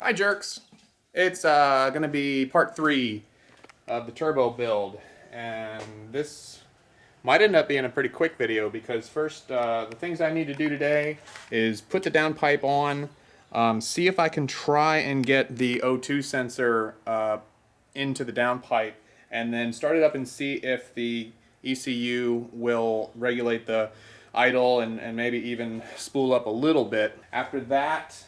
Hi jerks! It's gonna be part 3 of the turbo build, and this might end up being a pretty quick video because first the things I need to do today is put the downpipe on, see if I can try and get the O2 sensor into the downpipe, and then start it up and see if the ECU will regulate the idle and maybe even spool up a little bit. After that,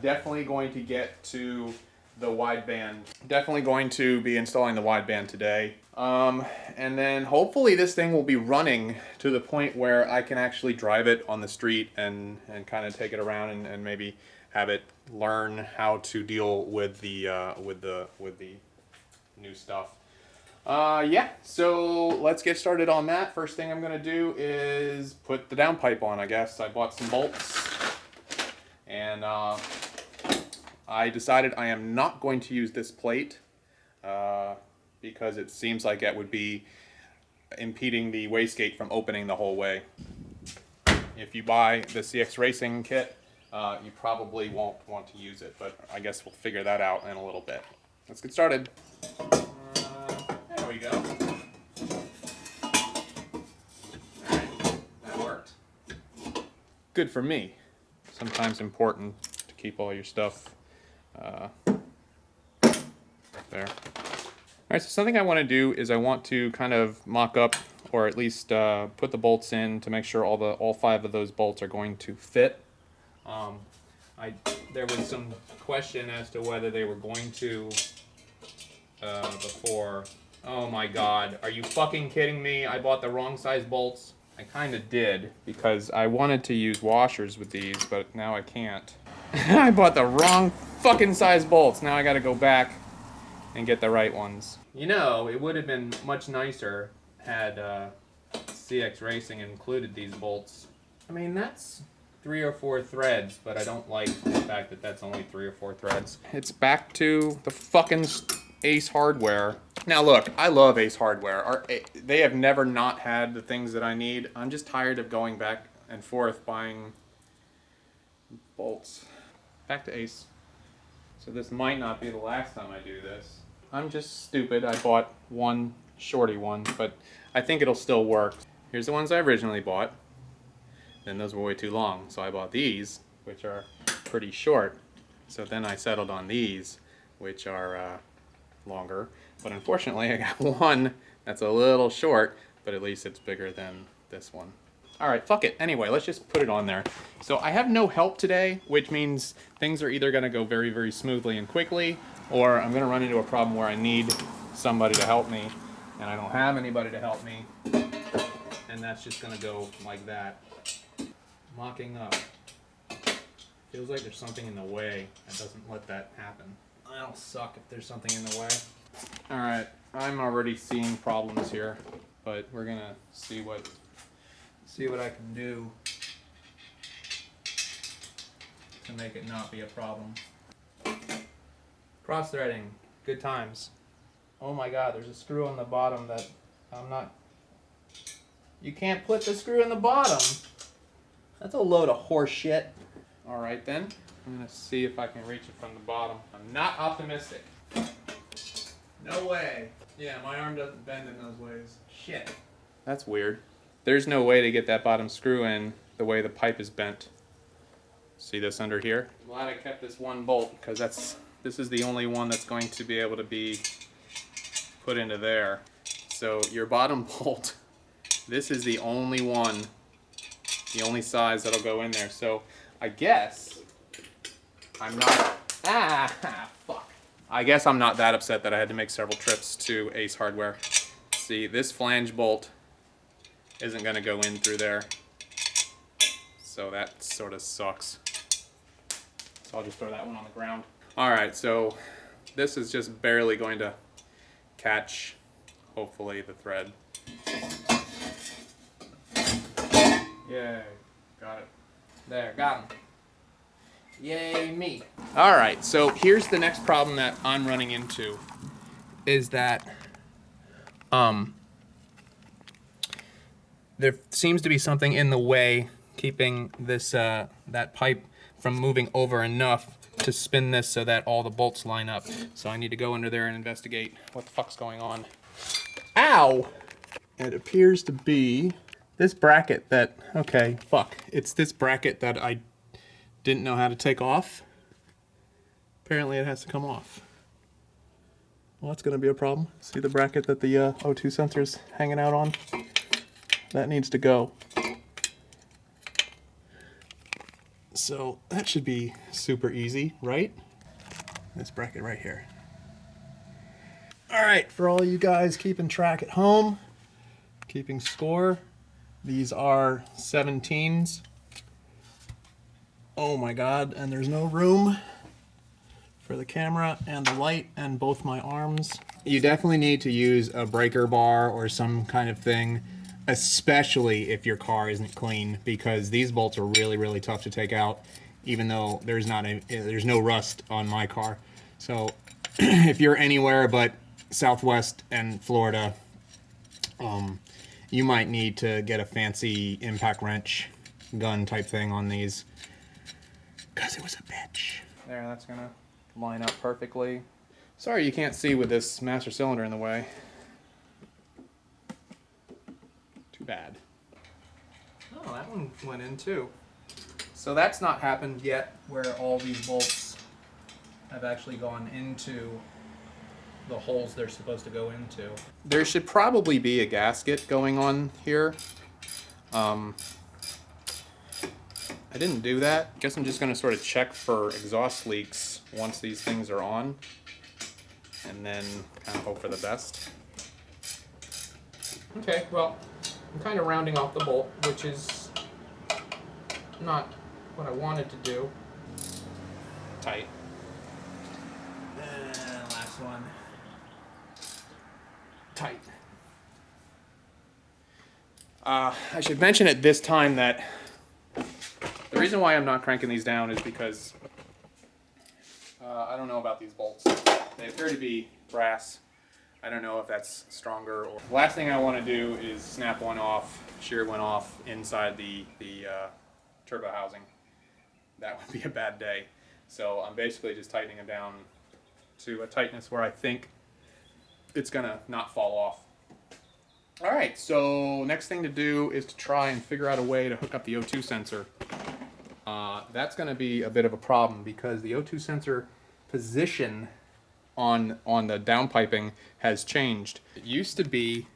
definitely going to get to the wideband. Definitely going to be installing the wideband today. And then hopefully this thing will be running to the point where I can actually drive it on the street and kind of take it around and maybe have it learn how to deal with the new stuff. Yeah, so let's get started on that. First thing I'm gonna do is put the downpipe on, I guess. I bought some bolts, and I decided I am not going to use this plate because it seems like it would be impeding the wastegate from opening the whole way. If you buy the CX Racing kit, you probably won't want to use it, but I guess we'll figure that out in a little bit. Let's get started. There we go. Alright, that worked. Good for me. Sometimes important to keep all your stuff there. Alright, so something I want to do is I want to kind of mock up, or at least put the bolts in to make sure all 5 of those bolts are going to fit. There was some question as to whether they were going to before. Oh my god, are you fucking kidding me? I bought the wrong size bolts. I kind of did, because I wanted to use washers with these, but now I can't. I bought the wrong fucking size bolts. Now I gotta go back and get the right ones. You know, it would have been much nicer had CX Racing included these bolts. I mean, that's 3 or 4 threads, but I don't like the fact that that's only 3 or 4 threads. It's back to the fucking Ace Hardware. Now look, I love Ace Hardware. They have never not had the things that I need. I'm just tired of going back and forth buying bolts. Back to Ace. So this might not be the last time I do this. I'm just stupid. I bought one shorty one, but I think it'll still work. Here's the ones I originally bought. Then those were way too long, so I bought these, which are pretty short. So then I settled on these, which are longer. But unfortunately, I got one that's a little short, but at least it's bigger than this one. Alright, fuck it. Anyway, let's just put it on there. So I have no help today, which means things are either going to go very, very smoothly and quickly, or I'm going to run into a problem where I need somebody to help me, and I don't have anybody to help me, and that's just going to go like that. Mocking up. Feels like there's something in the way that doesn't let that happen. I'll suck if there's something in the way. Alright, I'm already seeing problems here, but we're gonna see what I can do to make it not be a problem. Cross-threading, good times. Oh my god, there's a screw on the bottom that I'm not... You can't put the screw in the bottom! That's a load of horse shit. Alright then, I'm gonna see if I can reach it from the bottom. I'm not optimistic. No way. Yeah, my arm doesn't bend in those ways. Shit. That's weird. There's no way to get that bottom screw in the way the pipe is bent. See this under here? I'm glad I kept this one bolt, because this is the only one that's going to be able to be put into there. So your bottom bolt, this is the only one, the only size that'll go in there. So I guess I'm not, fuck. I guess I'm not that upset that I had to make several trips to Ace Hardware. See, this flange bolt isn't gonna go in through there. So that sort of sucks. So I'll just throw that one on the ground. Alright, so this is just barely going to catch, hopefully, the thread. Yay, got it. There, got him. Yay, me. Alright, so here's the next problem that I'm running into, is that there seems to be something in the way keeping this that pipe from moving over enough to spin this so that all the bolts line up. So I need to go under there and investigate what the fuck's going on. Ow! It appears to be this bracket that, okay, fuck. It's this bracket that I didn't know how to take off. Apparently it has to come off. Well, that's gonna be a problem. See the bracket that the O2 sensor's hanging out on? That needs to go. So that should be super easy, right? This bracket right here. All right, for all you guys keeping track at home, keeping score, these are 17s. Oh my God, and there's no room for the camera and the light and both my arms. You definitely need to use a breaker bar or some kind of thing, especially if your car isn't clean, because these bolts are really, really tough to take out, even though there's no rust on my car. So if you're anywhere but Southwest and Florida, you might need to get a fancy impact wrench gun type thing on these, because it was a bitch. There, that's gonna line up perfectly. Sorry you can't see with this master cylinder in the way. Too bad. Oh, that one went in too. So that's not happened yet, where all these bolts have actually gone into the holes they're supposed to go into. There should probably be a gasket going on here. I didn't do that. Guess I'm just gonna sort of check for exhaust leaks once these things are on, and then kind of hope for the best. Okay, well, I'm kind of rounding off the bolt, which is not what I wanted to do. Tight. And last one. Tight. I should mention at this time that the reason why I'm not cranking these down is because I don't know about these bolts. They appear to be brass. I don't know if that's stronger. Or the last thing I want to do is snap one off, shear one off inside the turbo housing. That would be a bad day. So I'm basically just tightening them down to a tightness where I think it's gonna not fall off. All right, so next thing to do is to try and figure out a way to hook up the O2 sensor. That's gonna be a bit of a problem because the O2 sensor position on the downpiping has changed. It used to be,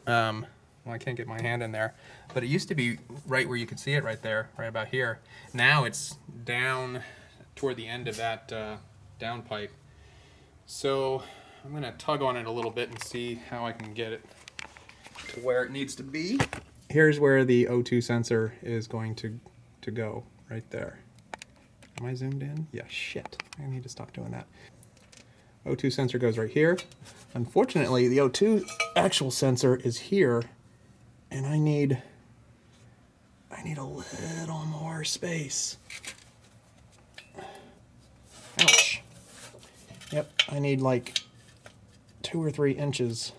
well, I can't get my hand in there, but it used to be right where you could see it right there, right about here. Now it's down toward the end of that downpipe. So I'm gonna tug on it a little bit and see how I can get it to where it needs to be. Here's where the O2 sensor is going to go, right there. Am I zoomed in? Yeah, shit. I need to stop doing that. O2 sensor goes right here. Unfortunately, the O2 actual sensor is here, and I need a little more space. Ouch. Yep, I need like 2 or 3 inches.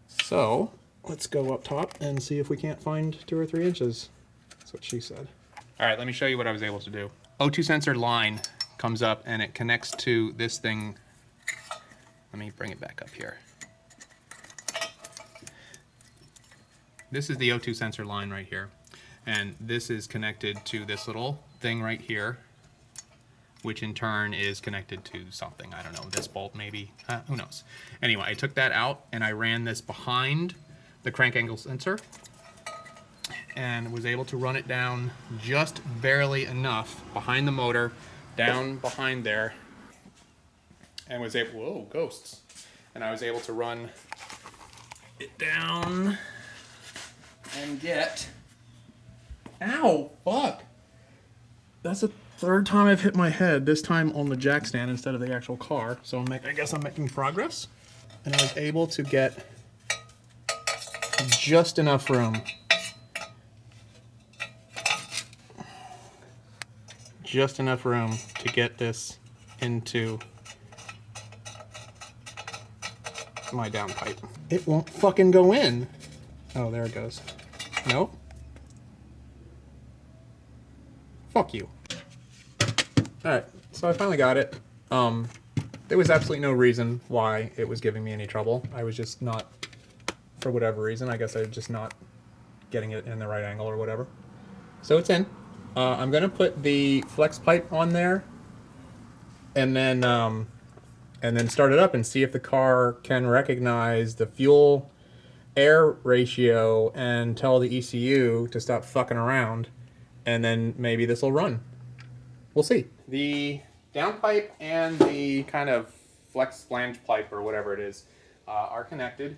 So let's go up top and see if we can't find 2 or 3 inches. That's what she said. All right, let me show you what I was able to do. O2 sensor line comes up and it connects to this thing. Let me bring it back up here. This is the O2 sensor line right here. And this is connected to this little thing right here, which in turn is connected to something. I don't know, this bolt maybe, who knows. Anyway, I took that out and I ran this behind the crank angle sensor and was able to run it down just barely enough behind the motor, down behind there, and was able, whoa, ghosts. And I was able to run it down and get, ow, fuck. That's the 3rd time I've hit my head, this time on the jack stand instead of the actual car. So I guess I'm making progress. And I was able to get just enough room. Just enough room to get this into my downpipe. It won't fucking go in. Oh, there it goes. Nope. Fuck you. Alright, so I finally got it. There was absolutely no reason why it was giving me any trouble. I was just not, for whatever reason, I guess I was just not getting it in the right angle or whatever. So it's in. I'm going to put the flex pipe on there and then start it up and see if the car can recognize the fuel air ratio and tell the ECU to stop fucking around, and then maybe this will run. We'll see. The downpipe and the kind of flex flange pipe or whatever it is are connected,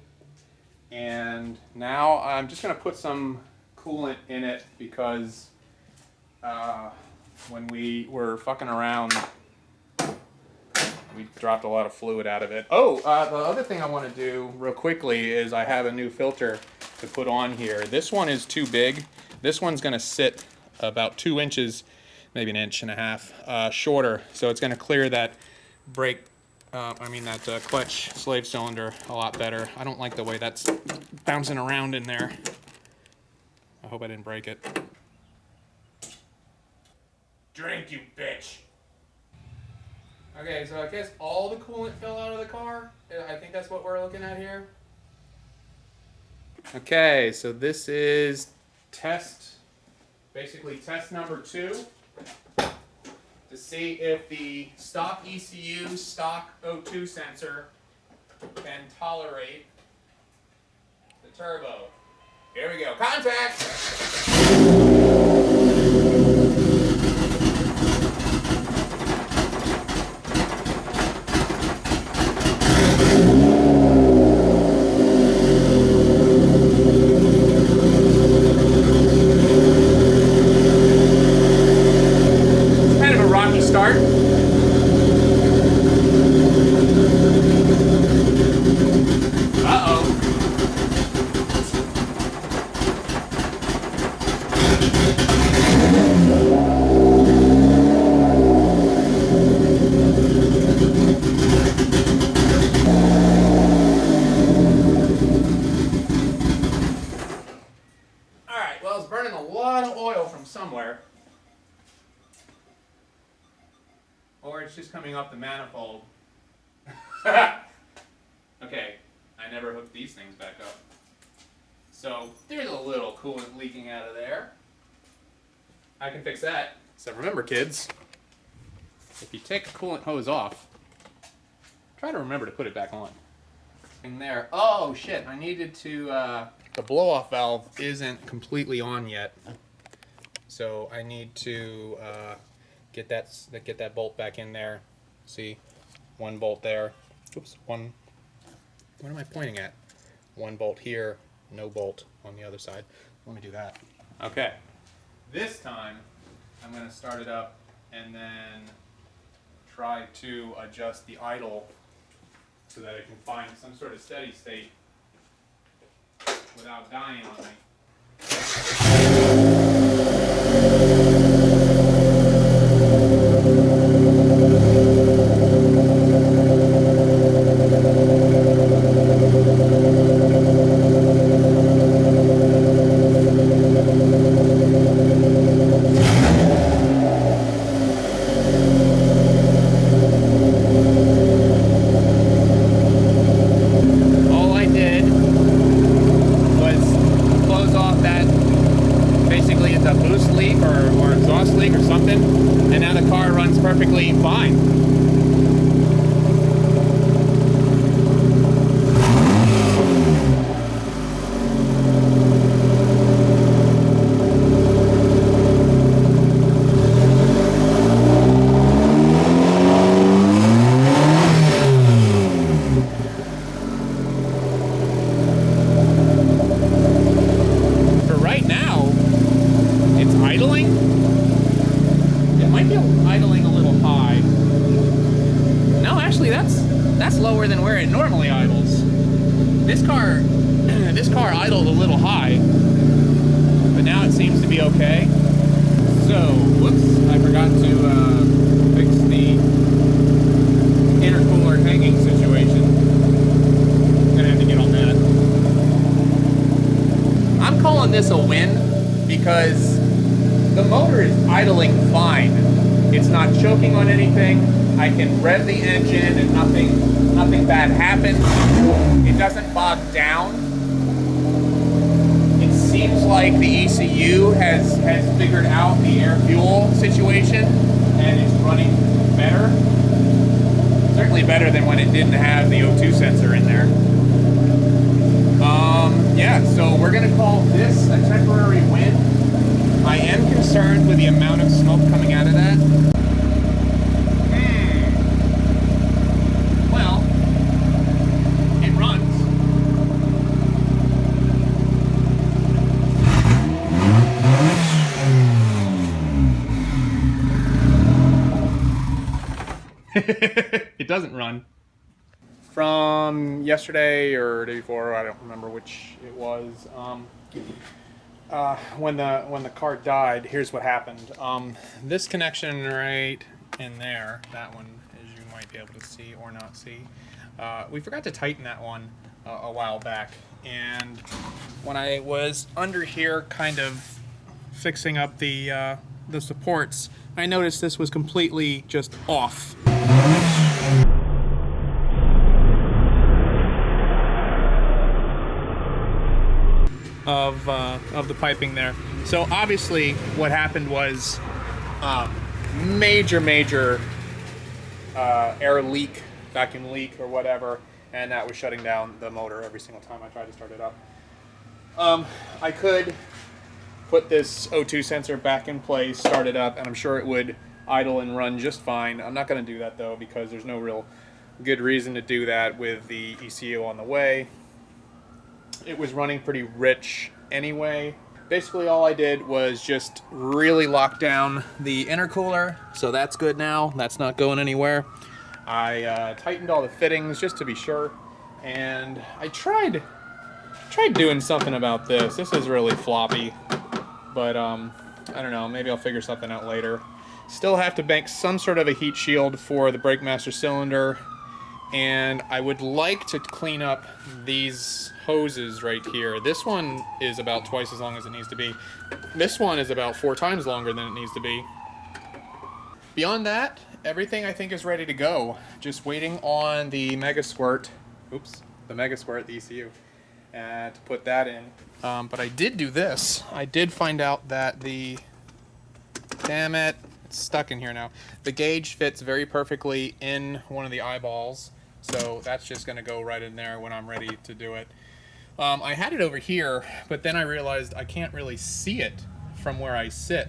and now I'm just going to put some coolant in it because when we were fucking around we dropped a lot of fluid out of it. Oh, the other thing I want to do real quickly is I have a new filter to put on here. This one is too big. This one's going to sit about 2 inches, maybe 1.5 inches shorter. So it's going to clear that brake, that clutch slave cylinder a lot better. I don't like the way that's bouncing around in there. I hope I didn't break it. Drink, you bitch. Okay, so I guess all the coolant fell out of the car. I think that's what we're looking at here. Okay, so this is basically test number 2 to see if the stock ECU, stock O2 sensor can tolerate the turbo. Here we go, contact! Start. Uh-oh. All right, well, it's burning a lot of oil from somewhere. Or it's just coming off the manifold. Okay, I never hooked these things back up. So there's a little coolant leaking out of there. I can fix that. So remember, kids, if you take the coolant hose off, try to remember to put it back on. In there. Oh shit, I needed to, the blow-off valve isn't completely on yet. So I need to, get that bolt back in there. See, 1 bolt there. Oops, one. What am I pointing at? 1 bolt here, no bolt on the other side. Let me do that. Okay. This time, I'm going to start it up and then try to adjust the idle so that it can find some sort of steady state without dying on me. Perfectly fine. For right now, it's idling. It might be idling a little high. No, actually, that's lower than where it normally idles. This car idled a little high, but now it seems to be okay. So, whoops, I forgot to fix the intercooler hanging situation. Gonna have to get on that. I'm calling this a win because the motor is idling fine. It's not choking on anything. I can rev the engine and nothing bad happens. It doesn't bog down. It seems like the ECU has figured out the air-fuel situation and is running better. Certainly better than when it didn't have the O2 sensor in there. Yeah, so we're gonna call this a temporary win. I am concerned with the amount of smoke coming out of that. Well, it runs. It doesn't run. From yesterday or day before, I don't remember which it was. When the car died, here's what happened. This connection right in there, that one, as you might be able to see or not see, we forgot to tighten that one a while back. And when I was under here, kind of fixing up the supports, I noticed this was completely just off. Of the piping there. So obviously what happened was major air leak, vacuum leak or whatever, and that was shutting down the motor every single time I tried to start it up. I could put this O2 sensor back in place, start it up, and I'm sure it would idle and run just fine. I'm not going to do that though, because there's no real good reason to do that with the ECU on the way. It was running pretty rich anyway. Basically all I did was just really lock down the intercooler, so that's good now. That's not going anywhere. I tightened all the fittings just to be sure, and I tried doing something about this. This is really floppy, but I don't know, maybe I'll figure something out later. Still have to bank some sort of a heat shield for the brake master cylinder, and I would like to clean up these hoses right here. This one is about twice as long as it needs to be. This one is about 4 times longer than it needs to be. Beyond that, everything I think is ready to go. Just waiting on the Mega Squirt, the ECU, to put that in. But I did do this. I did find out that damn it, it's stuck in here now. The gauge fits very perfectly in one of the eyeballs, so that's just gonna go right in there when I'm ready to do it. I had it over here, but then I realized I can't really see it from where I sit.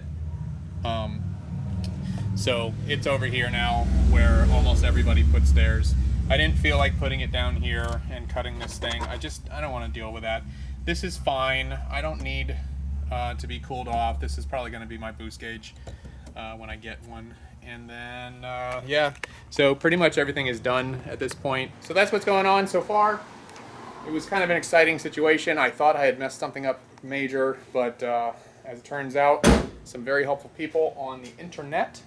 So it's over here now where almost everybody puts theirs. I didn't feel like putting it down here and cutting this thing. I don't want to deal with that. This is fine. I don't need to be cooled off. This is probably going to be my boost gauge when I get one. And then, yeah, so pretty much everything is done at this point. So that's what's going on so far. It was kind of an exciting situation. I thought I had messed something up major, but as it turns out, some very helpful people on the internet,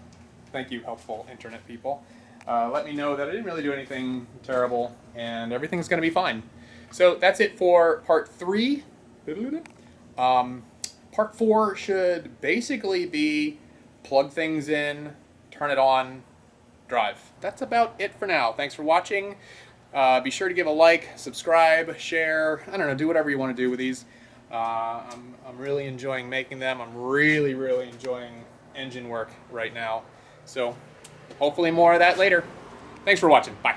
thank you helpful internet people, let me know that I didn't really do anything terrible and everything's going to be fine. So that's it for part 3. Part 4 should basically be plug things in, turn it on, drive. That's about it for now. Thanks for watching. Be sure to give a like, subscribe, share, I don't know, do whatever you want to do with these. I'm really enjoying making them. I'm really enjoying engine work right now. So hopefully more of that later. Thanks for watching. Bye.